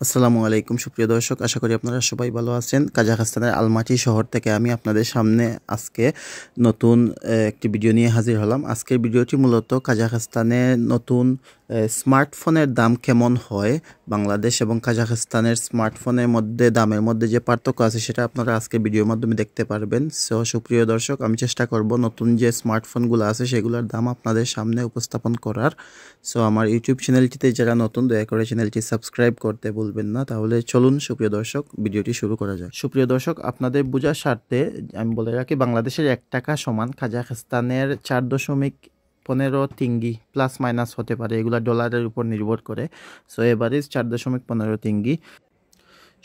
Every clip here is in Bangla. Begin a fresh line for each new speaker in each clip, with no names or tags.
আসসালামু আলাইকুম সুপ্রিয় দর্শক, আশা করি আপনারা সবাই ভালো আছেন। কাজাখস্তানের আলমাটি শহর থেকে আমি আপনাদের সামনে আজকে নতুন একটি ভিডিও নিয়ে হাজির হলাম। আজকের ভিডিওটি মূলত কাজাখস্তানে নতুন স্মার্টফোনের দাম কেমন হয়, বাংলাদেশ এবং কাজাখস্তানের স্মার্টফোনের মধ্যে দামের মধ্যে যে পার্থক্য আছে সেটা আপনারা আজকের ভিডিওর মাধ্যমে দেখতে পারবেন। সো সুপ্রিয় দর্শক, আমি চেষ্টা করব নতুন যে স্মার্টফোনগুলো আছে সেগুলোর দাম আপনাদের সামনে উপস্থাপন করার। সো আমার ইউটিউব চ্যানেলটিতে যারা নতুন, দয়া করে চ্যানেলটি সাবস্ক্রাইব করতে ভুলবেন না। তাহলে চলুন সুপ্রিয় দর্শক, ভিডিওটি শুরু করা যায়। সুপ্রিয় দর্শক, আপনাদের বোঝার স্বার্থে আমি বলে রাখি, বাংলাদেশের 1 টাকা সমান কাজাখস্তানের 4.15 তিঙ্গি, প্লাস মাইনাস হতে পারে, এগুলা ডলারের উপর নির্ভর করে। So average 4.15 তিঙ্গি।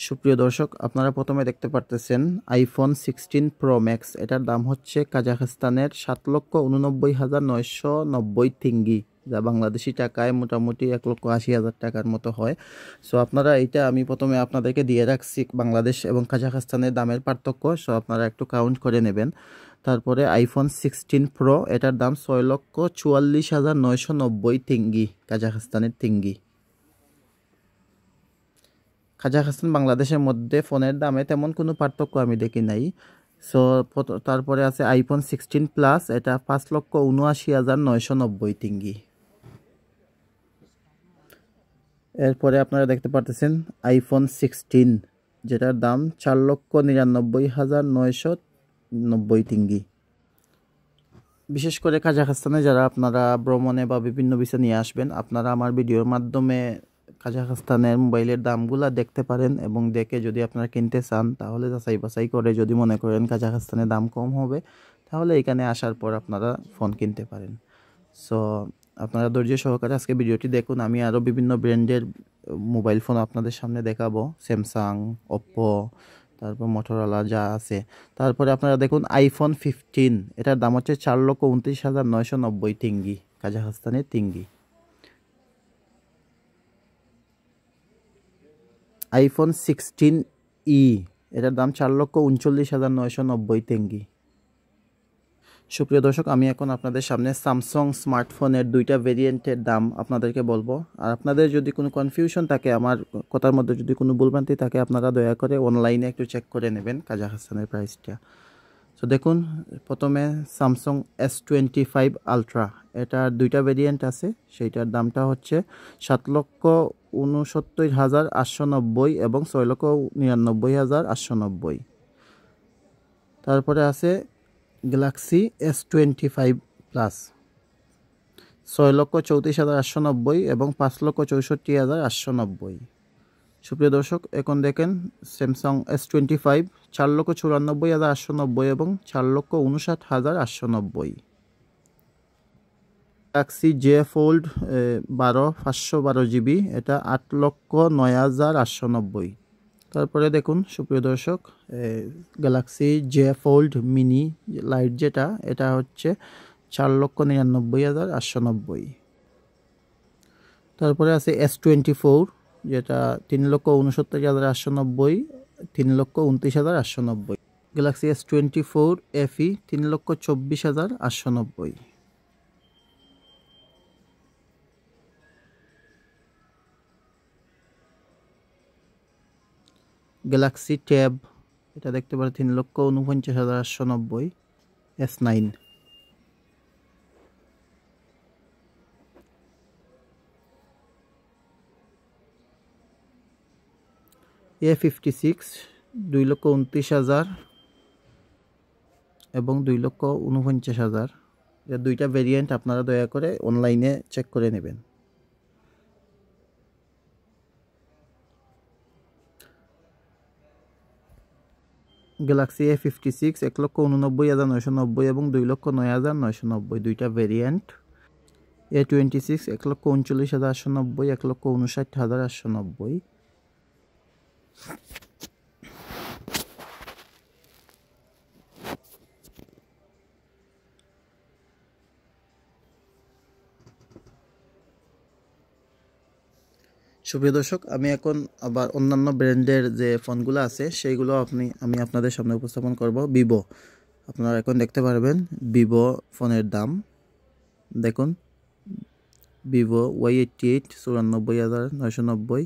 সুপ্রিয় দর্শক, আপনারা প্রথমে দেখতে পারতেছেন আইফোন 16 প্রো ম্যাক্স। এটার দাম হচ্ছে কাজাখস্তানের 7,89,990 তিঙ্গি, যা বাংলাদেশি টাকায় মোটামুটি 1,80,000 টাকার মতো হয়। সো আপনারা এইটা আমি প্রথমে আপনাদেরকে দিয়ে রাখছি বাংলাদেশ এবং কাজাখস্তানের দামের পার্থক্য। সো আপনারা একটু কাউন্ট করে নেবেন। তারপরে আইফোন 16 প্রো, এটার দাম 6,44,990 তিঙ্গি, কাজাখস্তানের তিঙ্গি। কাজাখস্তান বাংলাদেশের মধ্যে ফোনের দামে তেমন কোনো পার্থক্য আমি দেখি নাই। সো তারপরে আছে আইফোন 16 প্লাস, এটা 5,79,990 তিঙ্গি। এরপরে আপনারা দেখতে পারতেছেন আইফোন 16, যেটার দাম 4,99,990 তিঙ্গি। বিশেষ করে কাজাখস্তানে যারা আপনারা ভ্রমণে বা বিভিন্ন বিষয় নিয়ে আসবেন, আপনারা আমার ভিডিওর মাধ্যমে কাজাখস্তানের মোবাইলের দামগুলো দেখতে পারেন এবং দেখে যদি আপনারা কিনতে চান তাহলে যাচাই বাছাই করে যদি মনে করেন কাজাখস্তানের দাম কম হবে, তাহলে এখানে আসার পর আপনারা ফোন কিনতে পারেন। সো আপনারা ধৈর্য সহকারে আজকে ভিডিওটি দেখুন। আমি আরও বিভিন্ন ব্র্যান্ডের মোবাইল ফোন আপনাদের সামনে দেখাবো, স্যামসাং, ওপ্পো, তারপর মোটরোলা যা আছে। তারপরে আপনারা দেখুন আইফোন 15, এটার দাম হচ্ছে 4,29,990 তিঙ্গি, কাজাখস্তানের তিঙ্গি। আইফোন 16E, এটার দাম 4,39,990 তিঙ্গি। সুপ্রিয় দর্শক, আমি এখন আপনাদের সামনে স্যামসাং স্মার্টফোনের 2টা ভেরিয়েন্টের দাম আপনাদেরকে বলবো। আর আপনাদের যদি কোনো কনফিউশন থাকে, আমার কথার মধ্যে যদি কোনো ভুলভ্রান্তি থাকে, আপনারা দয়া করে অনলাইনে একটু চেক করে নেবেন কাজাখস্তানের প্রাইসটা। তো দেখুন, প্রথমে স্যামসাং S25 আলট্রা, এটার 2টা ভেরিয়েন্ট আছে। সেইটার দামটা হচ্ছে 7,69,890 এবং 6,99,890। তারপরে আছে গ্যালাক্সি S25 প্লাস, 6,34,890 এবং 5,64,890। সুপ্রিয় দর্শক, এখন দেখেন স্যামসাং S25, 4,94,890 এবং 4,59,890। গ্যালাক্সি জে ফোল্ড 12 512 জিবি, এটা 8,09,890। তারপরে দেখুন সুপ্রিয় দর্শক, Galaxy J fold mini light, যেটা এটা হচ্ছে 4,99,890। তারপরে আছে S24, যেটা 3,69,890, 3,29,890। Galaxy S24 FE 3,24,890। Galaxy tab, এটা দেখতে পারেন 3,49,890, S9। A56 2,29,000 এবং 2,49,000। এর 2টা ভেরিয়েন্ট আপনারা দয়া করে অনলাইনে চেক করে নেবেন। গ্যালাক্সি A56 1,89,990 এবং 2,09,990, 2টা ভেরিয়েন্ট। A26 1,39,890, 1,59,890। সুপ্রিয় দর্শক, আমি এখন আবার অন্যান্য ব্র্যান্ডের যে ফোনগুলো আছে সেইগুলো আমি আপনাদের সামনে উপস্থাপন করব। ভিভো, আপনারা এখন দেখতে পারবেন ভিভো ফোনের দাম। দেখুন, Vivo Y88 94,990,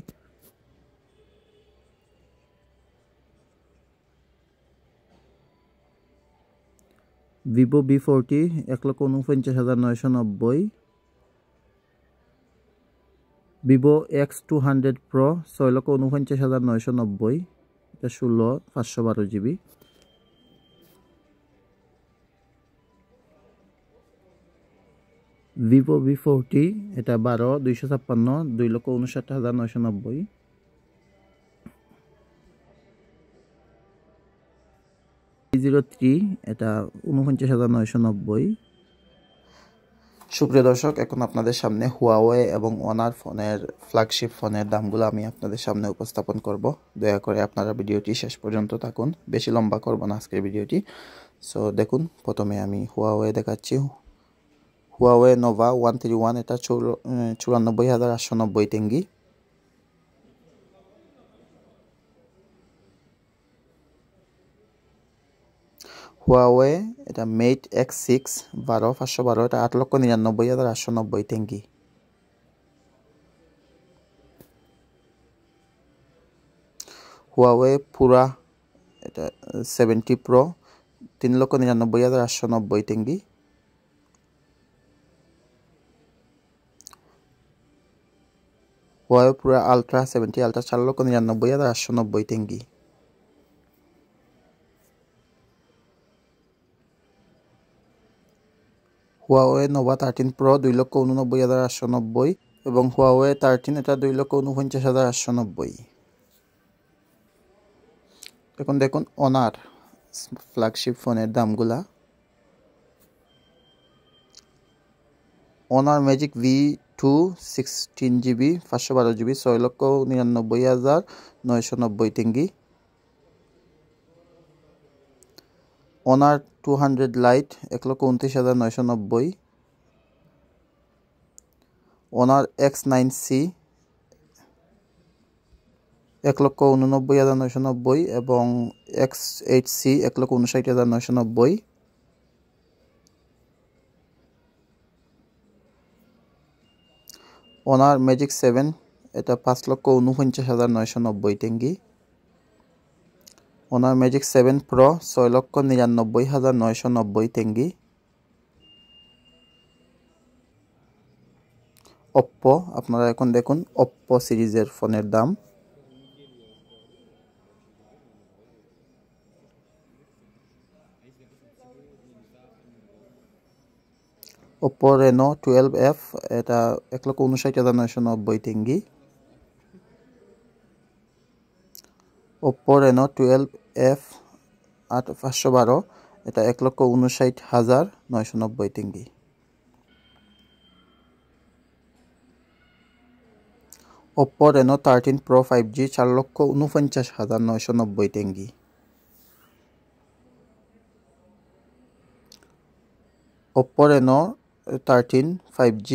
Vivo V40 1,49,990, Vivo X200 Pro 6,49,990, এটা 16/512 GB। ভিভো V40 এটা 12/256 2,59,990। A03 এটা 49,990। সুপ্রিয় দর্শক, এখন আপনাদের সামনে হুয়াওয়ে এবং অনার ফোনের ফ্ল্যাগশিপ ফোনের দামগুলো আমি আপনাদের সামনে উপস্থাপন করব। দয়া করে আপনারা ভিডিওটি শেষ পর্যন্ত থাকুন, বেশি লম্বা করব না আজকের ভিডিওটি। সো দেখুন, প্রথমে আমি হুয়াওয়ে দেখাচ্ছি। হুয়াওয়ে নোভা 131 এটা 94,890 টেঙ্গি। হুয়াওয়ে এটা মেট X6 12/512, এটা 8,99,890 টেঙ্গি। হুয়াওয়ে পুরা এটা 70 Pro 3,99,890 টেঙ্গি। হুয়াওয়ে পুরা আলট্রা 70 আলট্রা 4,99,890 টেঙ্গি। হুয়াওয়ে নোভা 13 Pro 2,89,890 এবং হুয়াওয়ে 13 এটা 2,49,890। এখন দেখুন অনার ফ্ল্যাগশিপ ফোনের দামগুলা। Honor Magic V2 16GB 512GB 6,99,990 টেঙ্গি। Honor 200 Lite 1,29,990। অনার X9C 1,89,990 এবং X8C 1,59,990। অনার ম্যাজিক 7 এটা 5,49,990 টেঙ্গি। অনার ম্যাজিক 7 Pro 6,99,990 টেঙ্গি। ওপ্পো, আপনারা এখন দেখুন ওপ্পো সিরিজের ফোনের দাম। ওপ্পো রেনো 12F এটা 1,59,990 টেঙ্গি। ওপ্পো রেনো 12F 512 এটা 1,59,990 টেঙ্গি। ওপ্পো রেনো 13 Pro 5G 4,49,990 টেঙ্গি। ওপ্পো রেনো 13 5G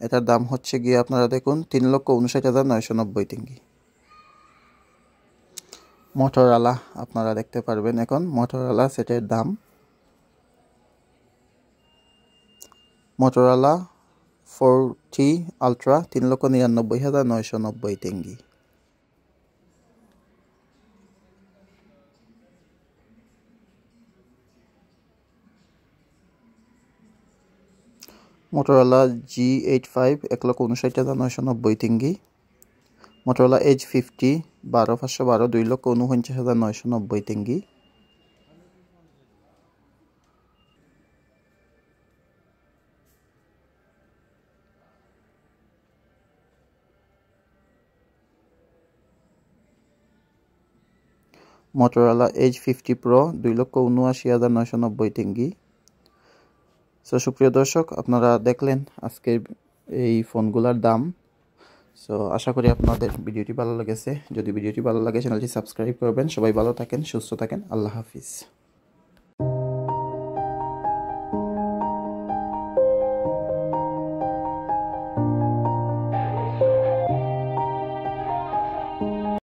এটার দাম হচ্ছে গিয়ে আপনারা দেখুন 3,59,990 টেঙ্গি। মোটরোলা আপনারা দেখতে পারবেন এখন মোটরোলা সেটের দাম। মোটরোলা 4T আলট্রা 3,99,990 টেঙ্গি। মোটরোলা G85 1,59,990 টেঙ্গি। মোটরোলা Edge 50 12/512 2,49,990 টেঙ্গি। মোটরোলা Edge 50 Pro 2,79,990 টেঙ্গি। সো সুপ্রিয় দর্শক, আপনারা দেখলেন আজকের এই ফোনগুলোর দাম। সো আশা করি আপনাদের ভিডিওটি ভালো লেগেছে। যদি ভিডিওটি ভালো লাগে চ্যানেলটি সাবস্ক্রাইব করবেন। সবাই ভালো থাকেন, সুস্থ থাকেন। আল্লাহ হাফিজ।